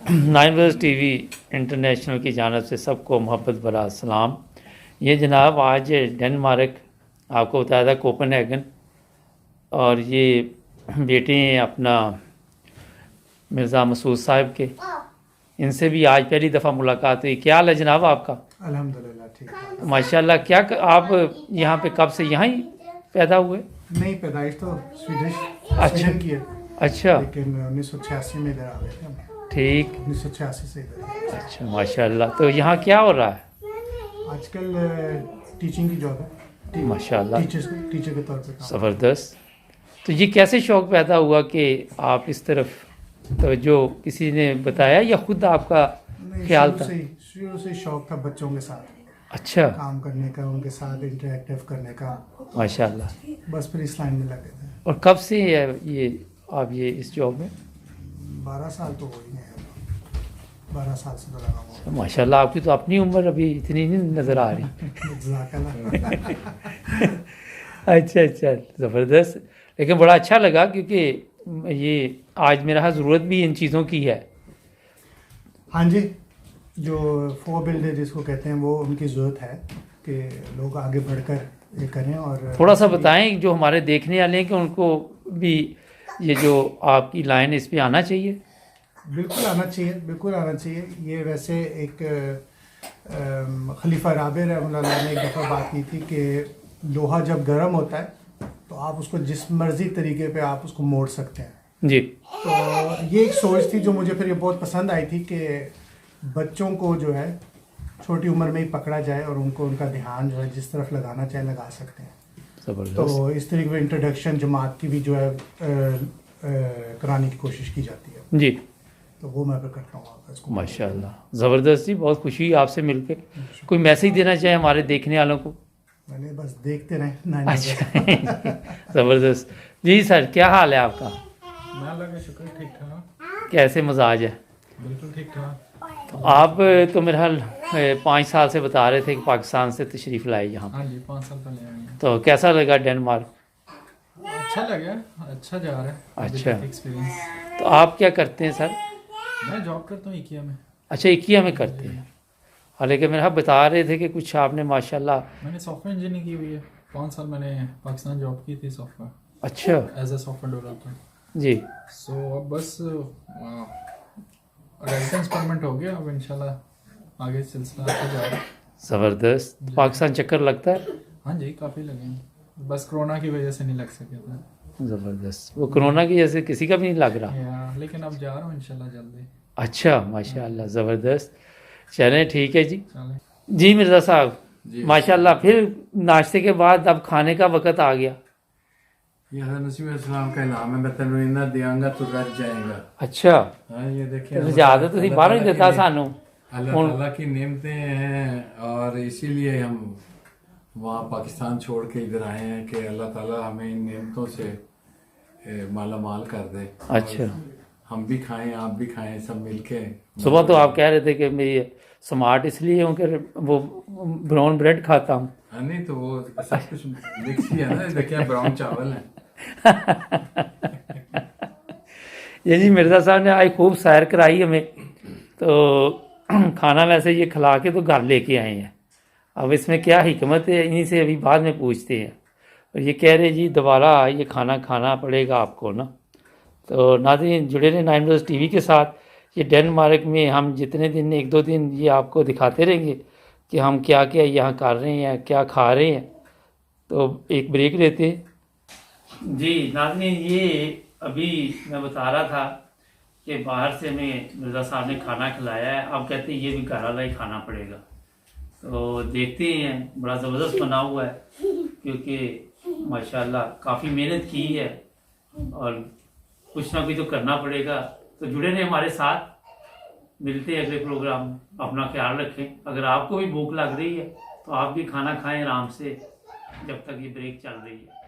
Nine brothers TV international की जानब से सबको मोहब्बत भरा सलाम। ये जनाब आज डेनमार्क आपको बताया था कोपेनहेगन, और ये बेटे हैं अपना मिर्ज़ा मसूद साहब के। इनसे भी आज पहली दफ़ा मुलाकात हुई। क्या हाल है जनाब आपका? अल्हम्दुलिल्लाह ठीक है। माशाल्लाह। क्या आप यहाँ पे कब से यहाँ ही पैदा हुए? नहीं, पैदाइश तो अच्छा। स्वीडन की है, अच्छा लेकिन 1986 में इधर आ गए थे हम। ठीक। 1986 से इधर आए। अच्छा माशाल्लाह। तो यहाँ क्या हो रहा है? आजकल टीचिंग की जॉब है, माशाल्लाह, टीचर के तौर पे काम। ज़बरदस्त। तो ये कैसे शौक़ पैदा हुआ कि आप इस तरफ, तो जो किसी ने बताया या खुद आपका नहीं, ख्याल था? शुरू से शौक था बच्चों के साथ अच्छा काम करने का, उनके साथ इंटरेक्टिव करने का। माशाल्लाह। बस फिर इस लाइन में लगे थे। और कब से है ये आप ये इस जॉब में? 12 साल तो हो ही गए, 12 साल से तो लगा हुआ। माशाल्लाह, आपकी तो अपनी उम्र अभी इतनी नहीं नज़र आ रही। अच्छा अच्छा, ज़बरदस्त। लेकिन बड़ा अच्छा लगा क्योंकि ये आज मेरा ज़रूरत भी इन चीज़ों की है। हाँ जी, जो फॉर बिल्डर जिसको कहते हैं, वो उनकी ज़रूरत है कि लोग आगे बढ़कर ये करें। और थोड़ा सा बताएं जो हमारे देखने वाले हैं कि उनको भी ये जो आपकी लाइन इस पे आना चाहिए। बिल्कुल आना चाहिए, बिल्कुल आना चाहिए। ये वैसे एक खलीफा राबे रहमतुल्लाह ने एक दफ़ा बात की थी कि लोहा जब गर्म होता है तो आप उसको जिस मर्जी तरीके पे आप उसको मोड़ सकते हैं जी। तो ये एक सोच थी जो मुझे फिर ये बहुत पसंद आई थी कि बच्चों को जो है छोटी उम्र में ही पकड़ा जाए और उनको उनका ध्यान जो है जिस तरफ लगाना चाहे लगा सकते हैं। तो इस तरीके की इंट्रोडक्शन जमात की भी जो है कराने की कोशिश की जाती है जी। तो वो मैं फिर करता हूँ। माशाल्लाह, ज़बरदस्त जी, बहुत खुशी आपसे मिलके। कोई मैसेज देना चाहे हमारे देखने वालों को? मैंने बस देखते रहे। अच्छा ज़बरदस्त जी। सर क्या हाल है आपका? अल्लाह का शुक्र, ठीक ठाक। कैसे मजाज है? बिल्कुल ठीक ठाक। तो आप तो मेरे हाल 5 साल से बता रहे थे कि पाकिस्तान से तशरीफ़ लाए यहाँ। हाँ जी, 5 साल पहले आए हैं। तो कैसा लगा डेनमार्क? अच्छा लगा, अच्छा जा रहा है। अच्छा। एक्सपीरियंस। तो आप क्या करते हैं सर? मैं जॉब करता हूँ इकिया में। अच्छा, इकिया में करते हैं। हालांकि मेरे बता रहे थे कि कुछ आपने माशाल्लाह। मैंने सॉफ्टवेयर इंजीनियरिंग की हुई है। 5 साल मैंने पाकिस्तान जॉब की थी सॉफ्टवेयर। अच्छा। एज ए सॉफ्टवेयर डेवलपर जी। सो अब बस रेजिडेंस परमिट हो गया, अब इंशाल्लाह आगे सिलसिला आगे जा रहा है। ज़बरदस्त। पाकिस्तान चक्कर लगता है? हाँ जी, काफ़ी लगे हैं, बस कोरोना की वजह से नहीं लग सके था। ज़बरदस्त। वो कोरोना की वजह से किसी का भी नहीं लग रहा। लेकिन अब जा रहा हूँ इंशाल्लाह जल्दी। अच्छा माशाल्लाह, ज़बरदस्त। चलें ठीक है जी। चलें जी मिर्ज़ा साहब, माशाल्लाह। फिर नाश्ते के बाद अब खाने का वक़्त आ गया। ये हज़रत मसीह अलैहिस्सलाम का इनाम है, मैं तेनू इन्ना दियांगा तू रज जाएगा। अच्छा। हाँ, ये देखिए ज़्यादा तो बाहर ही देता सानू। अल्लाह ताला की नेमतें हैं और इसीलिए हम वहाँ पाकिस्तान छोड़ के इधर आए हैं कि अल्लाह ताला हमें इन नेमतों से माला माल कर दे। अच्छा। हम भी खाएं, आप भी खाएं, सब मिलके। सुबह तो आप कह रहे थे कि मैं ये स्मार्ट इसलिए हूँ कि वो ब्राउन ब्रेड खाता हूँ। नहीं तो वो सब कुछ मिक्स ही है ना, देखिए ब्राउन चावल है। ये जी मिर्ज़ा साहब ने आज खूब सैर कराई हमें। तो खाना वैसे ये खिला के तो घर लेके आए हैं। अब इसमें क्या हिकमत है इन्हीं से अभी बाद में पूछते हैं। और ये कह रहे जी दोबारा ये खाना खाना पड़ेगा आपको ना। तो नाज़रीन जुड़े रहे नाइन ब्रदर्स टीवी के साथ। ये डेनमार्क में हम जितने दिन 1-2 दिन ये आपको दिखाते रहेंगे कि हम क्या क्या यहाँ कर रहे हैं, क्या खा रहे हैं। तो एक ब्रेक लेते हैं जी। नाज़रीन ये अभी मैं बता रहा था कि बाहर से हमें मिर्ज़ा साहब ने खाना खिलाया है। अब कहते हैं ये भी घर वाला ही खाना पड़ेगा। तो देखते हैं, बड़ा ज़बरदस्त बना हुआ है क्योंकि माशाल्लाह काफ़ी मेहनत की है और कुछ ना कुछ तो करना पड़ेगा। तो जुड़े रहे हमारे साथ, मिलते हैं अगले प्रोग्राम में। अपना ख्याल रखें। अगर आपको भी भूख लग रही है तो आप भी खाना खाएं आराम से जब तक ये ब्रेक चल रही है।